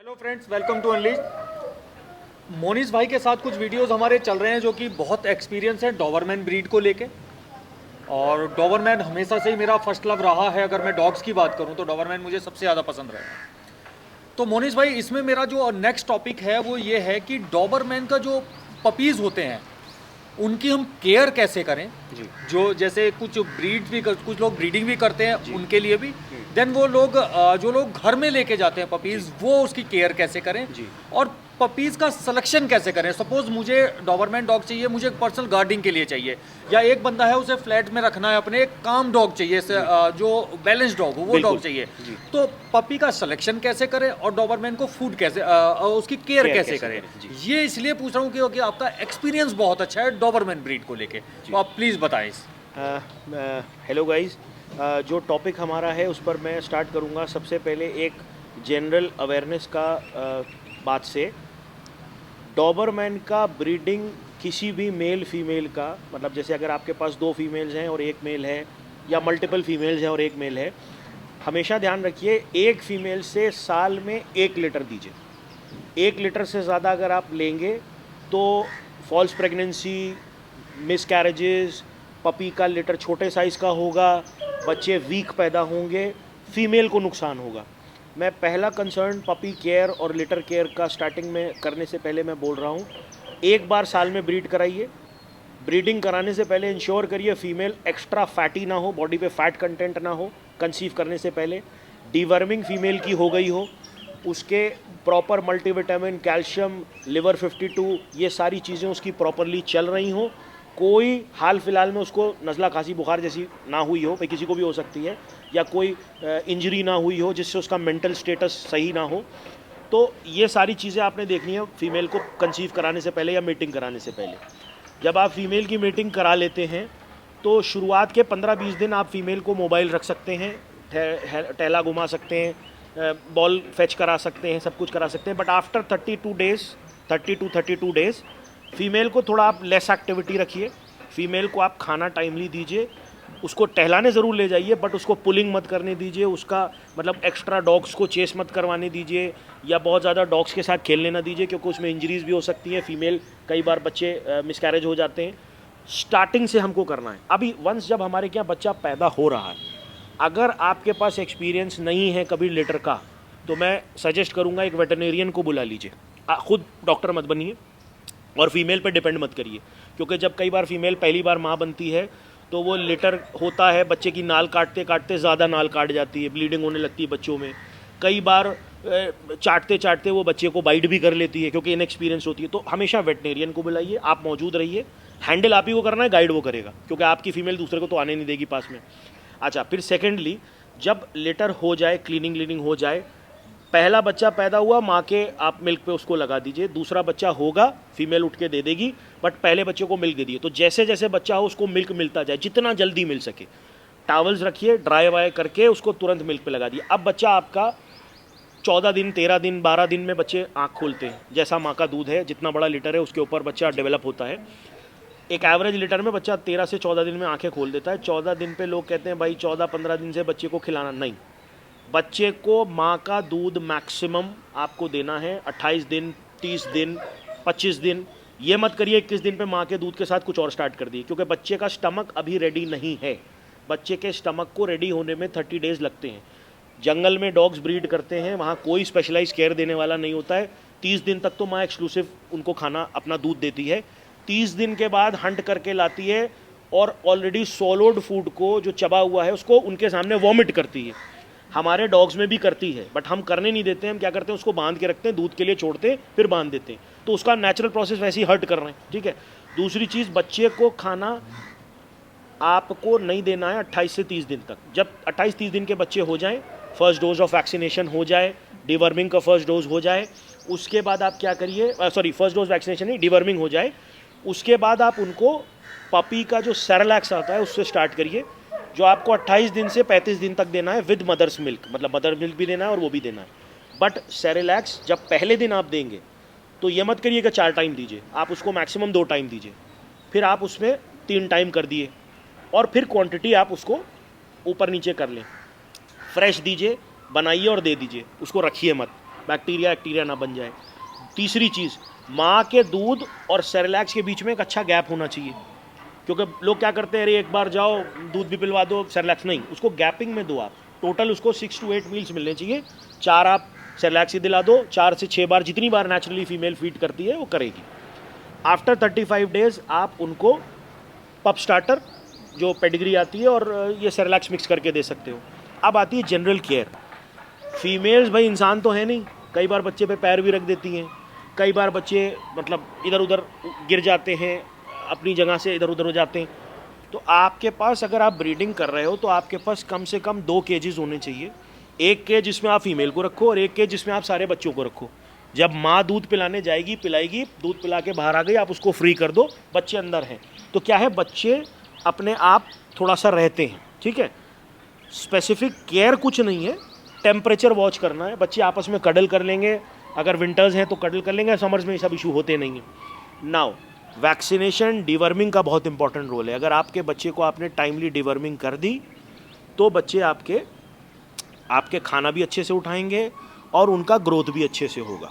Hello friends, welcome to unleash. Monis भाई के साथ कुछ वीडियोस हमारे चल रहे हैं जो कि बहुत एक्सपीरियंस है डॉबरमैन ब्रीड को लेके। और डॉबरमैन हमेशा से ही मेरा फर्स्ट लव रहा है। अगर मैं डॉग्स की बात करूं तो डॉबरमैन मुझे सबसे ज़्यादा पसंद रहा है। तो मोनिस भाई, इसमें मेरा जो नेक्स्ट टॉपिक है वो ये है कि डॉबरमैन का जो पपीज़ होते हैं उनकी हम केयर कैसे करें। जी। जो जैसे कुछ ब्रीड भी कुछ लोग ब्रीडिंग भी करते हैं, जी। उनके लिए भी। देन वो लोग जो लोग घर में लेके जाते हैं पपीज़, वो उसकी केयर कैसे करें। जी। और पपीज़ का सिलेक्शन कैसे करें। सपोज मुझे डॉबरमैन डॉग चाहिए, मुझे पर्सनल गार्डिंग के लिए चाहिए, या एक बंदा है उसे फ्लैट में रखना है अपने, एक काम डॉग चाहिए जो बैलेंस डॉग हो वो बिल्कुल। डॉग चाहिए। जी। तो पपी का सिलेक्शन कैसे करें और डॉबरमैन को फूड कैसे उसकी केयर केयर कैसे कैसे करें। करें, जी। ये इसलिए पूछ रहा हूँ क्योंकि आपका एक्सपीरियंस बहुत अच्छा है डॉबरमैन ब्रीड को लेके। तो आप प्लीज़ बताएं इस। हेलो गाइस, जो टॉपिक हमारा है उस पर मैं स्टार्ट करूंगा। सबसे पहले एक जनरल अवेयरनेस का बात से। डॉबरमैन का ब्रीडिंग किसी भी मेल फीमेल का, मतलब जैसे अगर आपके पास 2 फीमेल्स हैं और 1 मेल है, या मल्टीपल फीमेल्स हैं और 1 मेल है, हमेशा ध्यान रखिए 1 फीमेल से साल में 1 लीटर दीजिए। 1 लीटर से ज़्यादा अगर आप लेंगे तो फॉल्स प्रेगनेंसी, मिसकैरेजेस, पपी का लिटर छोटे साइज़ का होगा, बच्चे वीक पैदा होंगे, फीमेल को नुकसान होगा। मैं पहला कंसर्न पपी केयर और लिटर केयर का स्टार्टिंग में करने से पहले मैं बोल रहा हूँ, एक बार साल में ब्रीड कराइए। ब्रीडिंग कराने से पहले इंश्योर करिए फीमेल एक्स्ट्रा फैटी ना हो, बॉडी पे फैट कंटेंट ना हो कंसीव करने से पहले। डीवर्मिंग फीमेल की हो गई हो, उसके प्रॉपर मल्टीविटामिन, कैल्शियम, लिवर 52, ये सारी चीज़ें उसकी प्रॉपरली चल रही हों। कोई हाल फिलहाल में उसको नज़ला खांसी बुखार जैसी ना हुई हो, भाई किसी को भी हो सकती है, या कोई इंजरी ना हुई हो जिससे उसका मेंटल स्टेटस सही ना हो। तो ये सारी चीज़ें आपने देखनी है फीमेल को कंसीव कराने से पहले या मीटिंग कराने से पहले। जब आप फीमेल की मीटिंग करा लेते हैं तो शुरुआत के 15-20 दिन आप फीमेल को मोबाइल रख सकते हैं, टहला घुमा सकते हैं, बॉल फेच करा सकते हैं, सब कुछ करा सकते हैं। But after 30 to 32 days female को थोड़ा आप लेस एक्टिविटी रखिए। फीमेल को आप खाना टाइमली दीजिए, उसको टहलाने ज़रूर ले जाइए, बट उसको पुलिंग मत करने दीजिए। उसका मतलब एक्स्ट्रा डॉग्स को चेस मत करवाने दीजिए, या बहुत ज़्यादा डॉग्स के साथ खेलने ना दीजिए, क्योंकि उसमें इंजरीज़ भी हो सकती हैं। फीमेल कई बार बच्चे मिसकैरेज हो जाते हैं। स्टार्टिंग से हमको करना है। अभी वंस जब हमारे क्या बच्चा पैदा हो रहा है, अगर आपके पास एक्सपीरियंस नहीं है कभी लिटर का, तो मैं सजेस्ट करूँगा एक वेटरनेरियन को बुला लीजिए। खुद डॉक्टर मत बनिए और फीमेल पे डिपेंड मत करिए, क्योंकि जब कई बार फीमेल पहली बार माँ बनती है तो वो लिटर होता है, बच्चे की नाल काटते काटते ज़्यादा नाल काट जाती है, ब्लीडिंग होने लगती है बच्चों में। कई बार चाटते चाटते वो बच्चे को बाइट भी कर लेती है क्योंकि इनएक्सपीरियंस होती है। तो हमेशा वेटनेरियन को बुलाइए, आप मौजूद रहिए। हैंडल आप ही को करना है, गाइड वो करेगा, क्योंकि आपकी फीमेल दूसरे को तो आने नहीं देगी पास में। अच्छा, फिर सेकेंडली जब लिटर हो जाए, क्लीनिंग हो जाए, पहला बच्चा पैदा हुआ, माँ के आप मिल्क पे उसको लगा दीजिए। दूसरा बच्चा होगा, फीमेल उठ के दे देगी, बट पहले बच्चे को मिल्क दे दिए। तो जैसे जैसे बच्चा हो उसको मिल्क मिलता जाए, जितना जल्दी मिल सके। टावल्स रखिए, ड्राई वाई करके उसको तुरंत मिल्क पे लगा दिए। अब बच्चा आपका 14 दिन, 13 दिन, 12 दिन में बच्चे आँख खोलते हैं। जैसा माँ का दूध है, जितना बड़ा लिटर है उसके ऊपर बच्चा डेवलप होता है। एक एवरेज लिटर में बच्चा 13 से 14 दिन में आंखें खोल देता है। 14 दिन पे लोग कहते हैं भाई 14-15 दिन से बच्चे को खिलाना नहीं। बच्चे को माँ का दूध मैक्सिमम आपको देना है 28 दिन, 30 दिन, 25 दिन। ये मत करिए 21 दिन पे माँ के दूध के साथ कुछ और स्टार्ट कर दिए, क्योंकि बच्चे का स्टमक अभी रेडी नहीं है। बच्चे के स्टमक को रेडी होने में 30 डेज़ लगते हैं। जंगल में डॉग्स ब्रीड करते हैं, वहाँ कोई स्पेशलाइज केयर देने वाला नहीं होता है। 30 दिन तक तो माँ एक्सक्लूसिव उनको खाना अपना दूध देती है। 30 दिन के बाद हंट करके लाती है और ऑलरेडी सॉलिड फूड को जो चबा हुआ है उसको उनके सामने वॉमिट करती है। हमारे डॉग्स में भी करती है, बट हम करने नहीं देते हैं। हम क्या करते हैं, उसको बांध के रखते हैं, दूध के लिए छोड़ते हैं, फिर बांध देते हैं। तो उसका नेचुरल प्रोसेस वैसे ही हर्ट कर रहे हैं, ठीक है। दूसरी चीज़, बच्चे को खाना आपको नहीं देना है 28 से 30 दिन तक। जब 28-30 दिन के बच्चे हो जाएं, फर्स्ट डोज ऑफ वैक्सीनेशन हो जाए, डिवर्मिंग का फर्स्ट डोज हो जाए, उसके बाद आप क्या करिए, फर्स्ट डोज वैक्सीनेशन नहीं, डिवर्मिंग हो जाए, उसके बाद आप उनको पपी का जो सेरेलैक्स आता है उससे स्टार्ट करिए, जो आपको 28 दिन से 35 दिन तक देना है विद मदर्स मिल्क। मतलब मदर मिल्क भी देना है और वो भी देना है। बट सेरेलैक्स जब पहले दिन आप देंगे तो ये मत करिए कि 4 टाइम दीजिए, आप उसको मैक्सिमम 2 टाइम दीजिए। फिर आप उसमें 3 टाइम कर दिए, और फिर क्वांटिटी आप उसको ऊपर नीचे कर लें। फ्रेश दीजिए, बनाइए और दे दीजिए, उसको रखिए मत। बैक्टीरिया एक्टीरिया ना बन जाए। तीसरी चीज़, माँ के दूध और सेरेलैक्स के बीच में एक अच्छा गैप होना चाहिए, क्योंकि लोग क्या करते हैं, अरे एक बार जाओ दूध भी पिलवा दो सेरेलैक्स, नहीं, उसको गैपिंग में दो आप। टोटल उसको 6 to 8 मील्स मिलने चाहिए। 4 आप सेरेलैक्स ही दिला दो, 4 से 6 बार, जितनी बार नेचुरली फीमेल फीड करती है वो करेगी। आफ्टर 35 डेज आप उनको पप स्टार्टर जो पेडिग्री आती है और ये सेरेलैक्स मिक्स करके दे सकते हो। अब आती है जनरल केयर। फीमेल्स भाई इंसान तो है नहीं, कई बार बच्चे पे पैर भी रख देती हैं, कई बार बच्चे मतलब इधर उधर गिर जाते हैं, अपनी जगह से इधर उधर हो जाते हैं। तो आपके पास अगर आप ब्रीडिंग कर रहे हो तो आपके पास कम से कम 2 केजेस होने चाहिए। एक केज जिसमें आप फीमेल को रखो और एक केज जिसमें आप सारे बच्चों को रखो। जब माँ दूध पिलाने जाएगी, पिलाएगी, दूध पिला के बाहर आ गई, आप उसको फ्री कर दो, बच्चे अंदर हैं, तो क्या है, बच्चे अपने आप थोड़ा सा रहते हैं, ठीक है। स्पेसिफिक केयर कुछ नहीं है, टेम्परेचर वॉच करना है, बच्चे आपस में कडल कर लेंगे, अगर विंटर्स हैं तो कडल कर लेंगे, समर्स में ये सब इशू होते नहीं हैं। नाउ वैक्सीनेशन, डिवर्मिंग का बहुत इंपॉर्टेंट रोल है। अगर आपके बच्चे को आपने टाइमली डिवर्मिंग कर दी तो बच्चे आपके खाना भी अच्छे से उठाएंगे और उनका ग्रोथ भी अच्छे से होगा।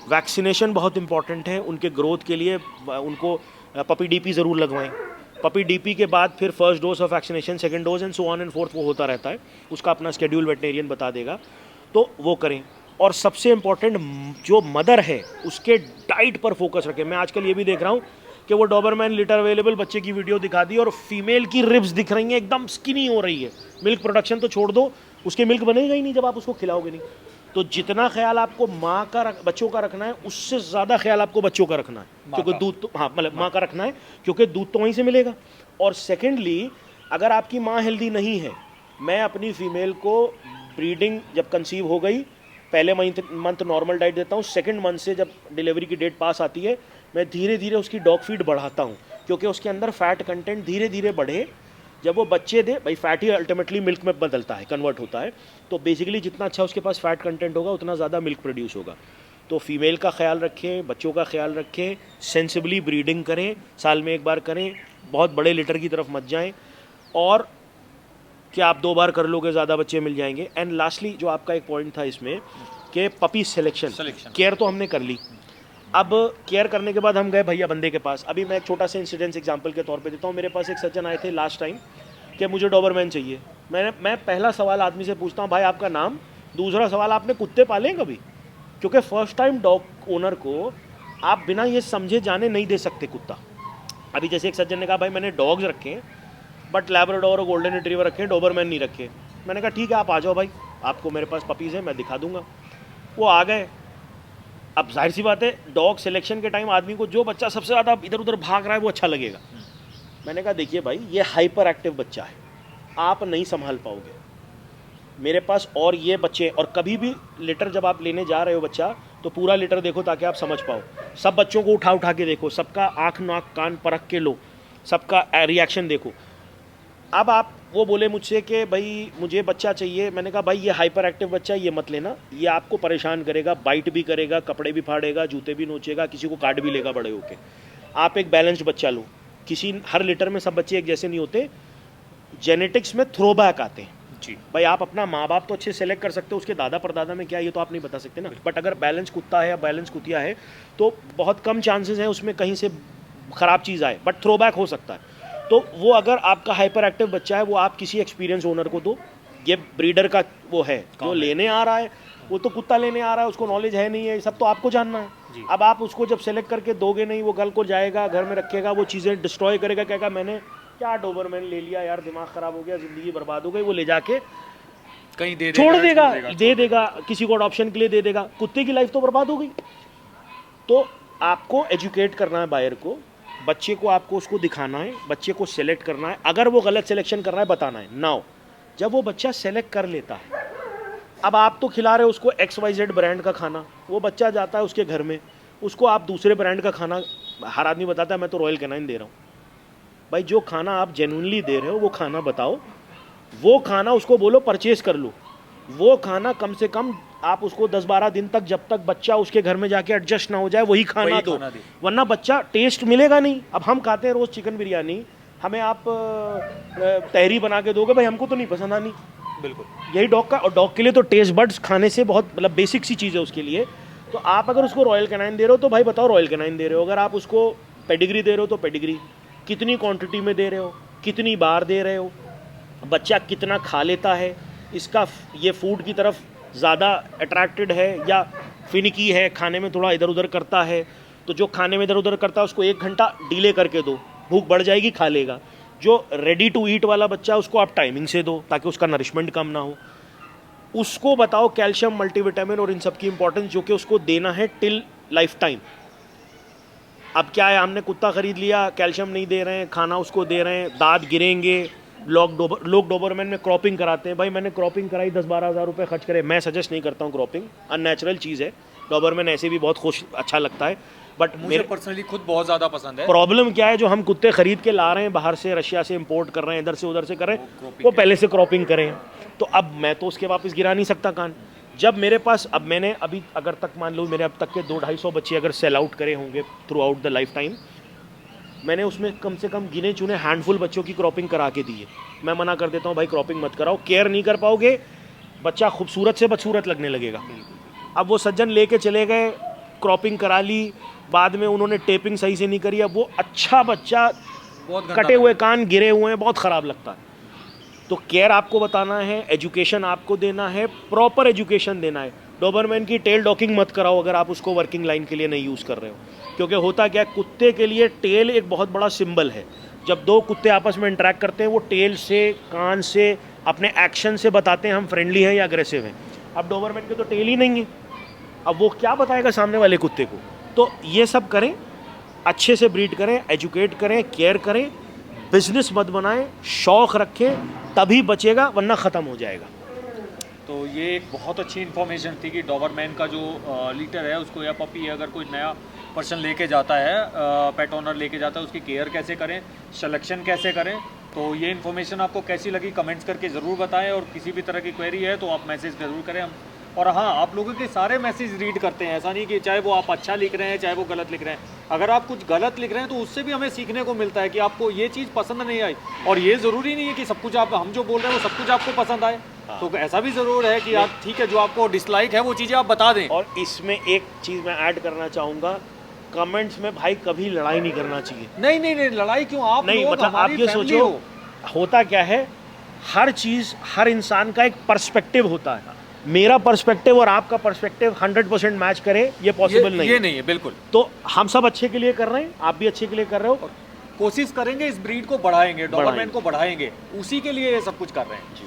वैक्सीनेशन बहुत इंपॉर्टेंट है उनके ग्रोथ के लिए। उनको पपी डीपी ज़रूर लगवाएं। पपी डीपी के बाद फिर first dose of vaccination, second dose and so on and fourth, वो होता रहता है, उसका अपना शेड्यूल वेटनेरियन बता देगा, तो वो करें। और सबसे इम्पॉर्टेंट, जो मदर है उसके डाइट पर फोकस रखें। मैं आजकल ये भी देख रहा हूँ कि वो डॉबरमैन लिटर अवेलेबल बच्चे की वीडियो दिखा दी और फीमेल की रिब्स दिख रही हैं, एकदम स्किनी हो रही है। मिल्क प्रोडक्शन तो छोड़ दो, उसके मिल्क बनेगा ही नहीं जब आप उसको खिलाओगे नहीं। तो जितना ख्याल आपको बच्चों का रखना है, उससे ज़्यादा ख्याल आपको बच्चों का रखना है, क्योंकि दूध तो, हाँ मतलब माँ का रखना है, क्योंकि दूध तो वहीं से मिलेगा। और सेकेंडली, अगर आपकी माँ हेल्दी नहीं है, मैं अपनी फीमेल को ब्रीडिंग जब कंसीव हो गई, पहले मंथ नॉर्मल डाइट देता हूँ, सेकंड मंथ से जब डिलीवरी की डेट पास आती है, मैं धीरे धीरे उसकी डॉग फीड बढ़ाता हूँ, क्योंकि उसके अंदर फैट कंटेंट धीरे धीरे बढ़े। जब वो बच्चे दे, भाई फैट ही अल्टीमेटली मिल्क में बदलता है, कन्वर्ट होता है, तो बेसिकली जितना अच्छा उसके पास फैट कंटेंट होगा उतना ज़्यादा मिल्क प्रोड्यूस होगा। तो फीमेल का ख्याल रखें, बच्चों का ख्याल रखें, सेंसिबली ब्रीडिंग करें, साल में 1 बार करें, बहुत बड़े लिटर की तरफ मत जाएं, और क्या आप 2 बार कर लोगे ज़्यादा बच्चे मिल जाएंगे। एंड लास्टली, जो आपका एक पॉइंट था इसमें कि पपी सिलेक्शन, केयर तो हमने कर ली। अब केयर करने के बाद हम गए भैया बंदे के पास। अभी मैं एक छोटा सा इंसिडेंस एग्जांपल के तौर पे देता हूँ। मेरे पास एक सज्जन आए थे लास्ट टाइम कि मुझे डॉबरमैन चाहिए। मैं पहला सवाल आदमी से पूछता हूँ, भाई आपका नाम, दूसरा सवाल, आपने कुत्ते पाले हैं कभी? क्योंकि फर्स्ट टाइम डॉग ओनर को आप बिना ये समझे जाने नहीं दे सकते कुत्ता। अभी जैसे एक सज्जन ने कहा, भाई मैंने डॉग्स रखे हैं बट लैब्राडोर और गोल्डन रिट्रीवर रखे हैं, डॉबरमैन नहीं रखे। मैंने कहा ठीक है, आप आ जाओ भाई, आपको मेरे पास पपीज़ हैं, मैं दिखा दूंगा। वो आ गए। अब जाहिर सी बात है, डॉग सिलेक्शन के टाइम आदमी को जो बच्चा सबसे ज़्यादा इधर उधर भाग रहा है वो अच्छा लगेगा। मैंने कहा देखिए भाई, ये हाइपर एक्टिव बच्चा है, आप नहीं संभाल पाओगे मेरे पास, और ये बच्चे, और कभी भी लिटर जब आप लेने जा रहे हो बच्चा, तो पूरा लिटर देखो ताकि आप समझ पाओ। सब बच्चों को उठा उठा के देखो, सबका आँख नाक कान परख के लो, सबका रिएक्शन देखो। अब आप, वो बोले मुझसे कि भाई मुझे बच्चा चाहिए। मैंने कहा भाई ये हाइपर एक्टिव बच्चा है, ये मत लेना, ये आपको परेशान करेगा, बाइट भी करेगा, कपड़े भी फाड़ेगा, जूते भी नोचेगा, किसी को काट भी लेगा बड़े होके। आप एक बैलेंस्ड बच्चा लो। हर लिटर में सब बच्चे एक जैसे नहीं होते, जेनेटिक्स में थ्रोबैक आते हैं जी। भाई आप अपना माँ बाप तो अच्छे सेलेक्ट कर सकते हो, उसके दादा परदादा में क्या, ये तो आप नहीं बता सकते ना। बट अगर बैलेंस कुत्ता है या बैलेंस कुतिया है तो बहुत कम चांसेस हैं उसमें कहीं से ख़राब चीज़ आए, बट थ्रोबैक हो सकता है। तो वो अगर आपका हाइपर एक्टिव बच्चा है, वो आप किसी एक्सपीरियंस ओनर को दो। ये ब्रीडर का वो है, जो लेने आ रहा है, वो तो कुत्ता लेने आ रहा है, उसको नॉलेज है नहीं है, सब तो आपको जानना है। अब आप उसको जब सेलेक्ट करके दोगे नहीं, वो कल को जाएगा, घर में रखेगा, वो चीज़ें डिस्ट्रॉय करेगा, कहेगा मैंने क्या डोबरमैन ले लिया यार, दिमाग ख़राब हो गया, ज़िंदगी बर्बाद हो गई, वो ले जाके कहीं छोड़ देगा, किसी को अडॉप्शन के लिए दे देगा, कुत्ते की लाइफ तो बर्बाद हो गई। तो आपको एजुकेट करना है बायर को, बच्चे को आपको उसको दिखाना है, बच्चे को सेलेक्ट करना है। अगर वो गलत सिलेक्शन कर रहा है बताना है। नाउ जब वो बच्चा सेलेक्ट कर लेता है, अब आप तो खिला रहे हो उसको XYZ ब्रांड का खाना, वो बच्चा जाता है उसके घर में, उसको आप दूसरे ब्रांड का खाना, हर आदमी बताता है मैं तो रॉयल कैनाइन दे रहा हूँ। भाई जो खाना आप जेन्युइनली दे रहे हो वो खाना बताओ, वो खाना उसको बोलो परचेज कर लो। वो खाना कम से कम आप उसको 10-12 दिन तक, जब तक बच्चा उसके घर में जाके एडजस्ट ना हो जाए, वही खाना दो, वरना बच्चा टेस्ट मिलेगा नहीं। अब हम खाते हैं रोज़ चिकन बिरयानी, हमें आप तहरी बना के दोगे, भाई हमको तो नहीं पसंद आनी, बिल्कुल। यही डॉग का, और डॉग के लिए तो टेस्ट बड्स खाने से बहुत मतलब बेसिक सी चीज़ है उसके लिए। तो आप अगर उसको रॉयल कैनाइन दे रहे हो तो भाई बताओ रॉयल कैनाइन दे रहे हो, अगर आप उसको पेडिग्री दे रहे हो तो पेडिग्री, कितनी क्वांटिटी में दे रहे हो, कितनी बार दे रहे हो, बच्चा कितना खा लेता है, इसका ये फूड की तरफ ज़्यादा अट्रैक्टेड है या फिनिकी है, खाने में थोड़ा इधर उधर करता है। तो जो खाने में इधर उधर करता है उसको 1 घंटा डिले करके दो, भूख बढ़ जाएगी, खा लेगा। जो रेडी टू ईट वाला बच्चा है उसको आप टाइमिंग से दो ताकि उसका नरिशमेंट कम ना हो। उसको बताओ कैल्शियम, मल्टीविटामिन और इन सब की इंपॉर्टेंस जो कि उसको देना है टिल लाइफ टाइम। अब क्या है, हमने कुत्ता खरीद लिया, कैल्शियम नहीं दे रहे हैं, खाना उसको दे रहे हैं, दांत गिरेंगे, लोग डोबरमैन में क्रॉपिंग कराते हैं। भाई मैंने क्रॉपिंग कराई, 10-12 हज़ार रुपये खर्च करे, मैं सजेस्ट नहीं करता हूँ क्रॉपिंग, अननेचुरल चीज़ है। डोबरमैन ऐसे भी बहुत खुश अच्छा लगता है, बट मुझे मेरे पर्सनली खुद बहुत ज़्यादा पसंद है। प्रॉब्लम क्या है, जो हम कुत्ते खरीद के ला रहे हैं बाहर से, रशिया से इंपोर्ट कर रहे हैं, इधर से उधर से कर रहे हैं, वो पहले से क्रॉपिंग करें। तो अब मैं तो उसके वापस गिरा नहीं सकता कान। जब मेरे पास, अब मैंने अभी अगर तक मान लो मेरे अब तक के 200-250 बच्चे अगर सेल आउट करे होंगे through out the life time, मैंने उसमें कम से कम गिने चुने हैंडफुल बच्चों की क्रॉपिंग करा के दी है। मैं मना कर देता हूँ भाई क्रॉपिंग मत कराओ, केयर नहीं कर पाओगे, बच्चा खूबसूरत से बदसूरत लगने लगेगा। अब वो सज्जन लेके चले गए, क्रॉपिंग करा ली, बाद में उन्होंने टेपिंग सही से नहीं करी, अब वो अच्छा बच्चा बहुत कटे हुए कान, गिरे हुए हैं, बहुत ख़राब लगता है। तो केयर आपको बताना है, एजुकेशन आपको देना है, प्रॉपर एजुकेशन देना है। डोबरमैन की टेल डॉकिंग मत कराओ अगर आप उसको वर्किंग लाइन के लिए नहीं यूज़ कर रहे हो, क्योंकि होता क्या है, कुत्ते के लिए टेल एक बहुत बड़ा सिंबल है। जब दो कुत्ते आपस में इंटरेक्ट करते हैं वो टेल से, कान से, अपने एक्शन से बताते हैं हम फ्रेंडली हैं या अग्रेसिव हैं। अब डोबरमैन के तो टेल ही नहीं है, अब वो क्या बताएगा सामने वाले कुत्ते को। तो ये सब करें, अच्छे से ब्रीड करें, एजुकेट करें, केयर करें, बिजनेस मत बनाएं, शौक़ रखें, तभी बचेगा, वरना ख़त्म हो जाएगा। तो ये एक बहुत अच्छी इन्फॉर्मेशन थी कि डॉबरमैन का जो लीटर है उसको या पपी है, अगर कोई नया पर्सन लेके जाता है, पेट ओनर लेके जाता है, उसकी केयर कैसे करें, सिलेक्शन कैसे करें। तो ये इन्फॉर्मेशन आपको कैसी लगी कमेंट्स करके ज़रूर बताएं, और किसी भी तरह की क्वेरी है तो आप मैसेज ज़रूर करें हम। और हाँ, आप लोगों के सारे मैसेज रीड करते हैं, ऐसा नहीं कि चाहे वो आप अच्छा लिख रहे हैं चाहे वो गलत लिख रहे हैं। अगर आप कुछ गलत लिख रहे हैं तो उससे भी हमें सीखने को मिलता है कि आपको ये चीज़ पसंद नहीं आई। और ये ज़रूरी नहीं है कि सब कुछ हम जो बोल रहे हैं वो सब कुछ आपको पसंद आए। तो ऐसा भी ज़रूर है कि आप ठीक है, जो आपको डिसलाइक है वो चीज़ें आप बता दें। और इसमें एक चीज़ मैं ऐड करना चाहूँगा, कमेंट्स में भाई कभी लड़ाई नहीं करना चाहिए। नहीं नहीं नहीं, लड़ाई क्यों, आप नहीं, लोग मतलब आप हमारी ये फैमिली सोचो, हो। होता क्या है, हर चीज़, हर इंसान का एक पर्सपेक्टिव होता है। मेरा पर्सपेक्टिव और आपका पर्सपेक्टिव 100% मैच करे, ये पॉसिबल नहीं ये नहीं है बिल्कुल। तो हम सब अच्छे के लिए कर रहे हैं, आप भी अच्छे के लिए कर रहे हो, कोशिश करेंगे, इस ब्रीड को बढ़ाएंगे, डॉबरमैन को बढ़ाएंगे, उसी के लिए ये सब कुछ कर रहे हैं। जी।